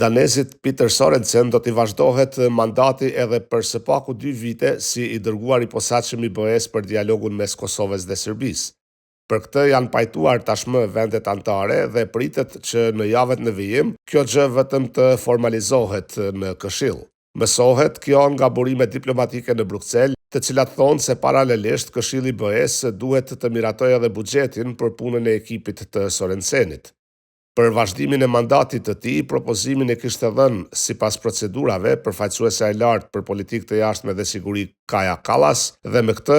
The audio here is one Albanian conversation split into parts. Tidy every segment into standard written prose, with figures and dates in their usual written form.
Danezit Peter Sorensen do t'i vazhdohet mandati edhe për së paku 2 vite si i dërguar i posaçëm i BE-s për dialogun mes Kosovës dhe Serbisë. Për këtë janë pajtuar tashmë vendet anëtare dhe pritet që në javët në vijim kjo gjë vetëm të formalizohet në Këshill. Mësohet kjo nga burimet diplomatike në Bruksel, të cilat thonë se paralelisht Këshilli i BE-s duhet të miratojë edhe buxhetin për punën e ekipit të Sorensenit. Për vazhdimin e mandatit të tij, propozimin e kishte dhënë sipas procedurave përfaqësuesja e lartë për politikë të jashtme dhe siguri Kaja Kallas dhe me këtë,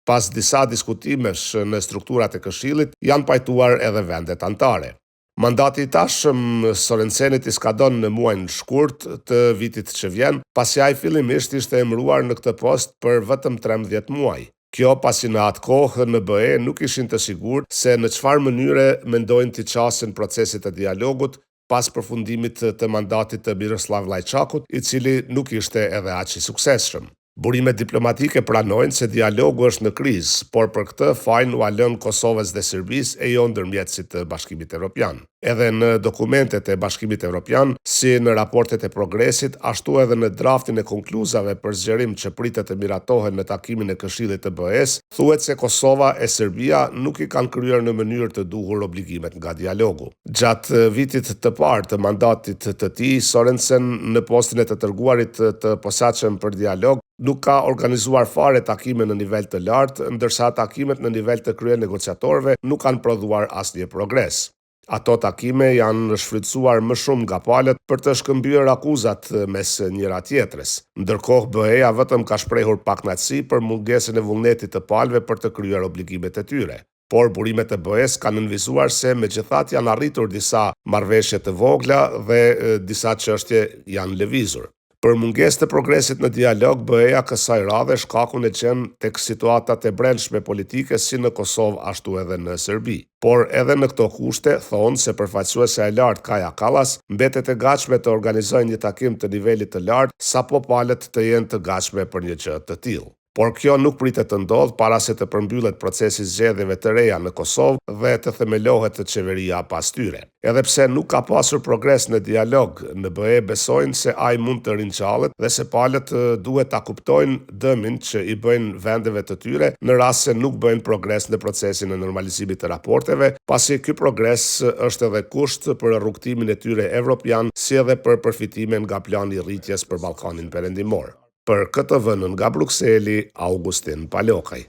pas disa diskutimesh në strukturat e Këshillit, janë pajtuar edhe vendet anëtare. Mandati i tashëm Sorensenit i skadon në muajin shkurt të vitit që vjen, pasi ai fillimisht ishte emëruar në këtë post për vetëm 13 muaj. Kjo pasi në atë kohë në BE nuk ishin të sigurt se në çfarë mënyre mendojnë t'i qasin procesit të dialogut pas përfundimit të mandatit të Miroslav Lajçakut, i cili nuk ishte edhe aq i suksesshëm. Burimet diplomatike pranojnë se dialogu është në krizë, por për këtë fajin u lën Kosovës dhe Serbisë e jo ndërmjetësit të Bashkimit Evropian. Edhe në dokumentet e Bashkimit Evropian, si në raportet e progresit, ashtu edhe në draftin e konkluzave për zgjerim që pritet të miratohen në takimin e Këshillit të BE-s, thuhet se Kosova e Serbia nuk i kanë kryer në mënyrë të duhur obligimet nga dialogu. Gjatë vitit të parë të mandatit të tij, Sorensen në postin e të dërguarit të posaçëm për dialog nuk ka organizuar fare takime në nivel të lartë, ndërsa takimet në nivel të krye negociatorëve nuk kanë prodhuar asnjë progres. Ato takime janë shfrytëzuar më shumë nga palët për të shkëmbyer akuzat mes njëra tjetrës. Ndërkohë BE-ja vetëm ka shprehur pakënaqësi për mungesën e vullnetit të palëve për të kryer obligimet e tyre. Por burimet e BE-s kanë nënvizuar se megjithatë janë arritur disa marrëveshje të vogla dhe disa çështje janë lëvizur. Për mungesë të progresit në dialog, BE-ja kësaj radhe shkakun e gjen tek situatat e brendshme politike si në Kosovë ashtu edhe në Serbi. Por edhe në këto kushte thonë se përfaqësuesja e lartë Kaja Kallas mbetet e gatshme të organizojë një takim të nivelit të lartë sapo palët të jenë të gatshme për një gjë të tillë. Por kjo nuk pritet të ndodhë para se të përmbyllet procesi zgjedhjeve të reja në Kosovë dhe të themelohet qeveria pas tyre. Edhe pse nuk ka pasur progres në dialog, në BE besojnë se ai mund të rinjallët dhe se palët duhet ta kuptojnë dëmin që i bëjnë vendeve të tyre në rast se nuk bëjnë progres në procesin e normalizimit të raporteve, pasi ky progres është edhe kusht për rrugtimin e tyre evropian, si edhe për përfitimin nga plani i rritjes për Ballkanin Perëndimor. Për këtë vënën nga Brukseli, Augustin Palokaj.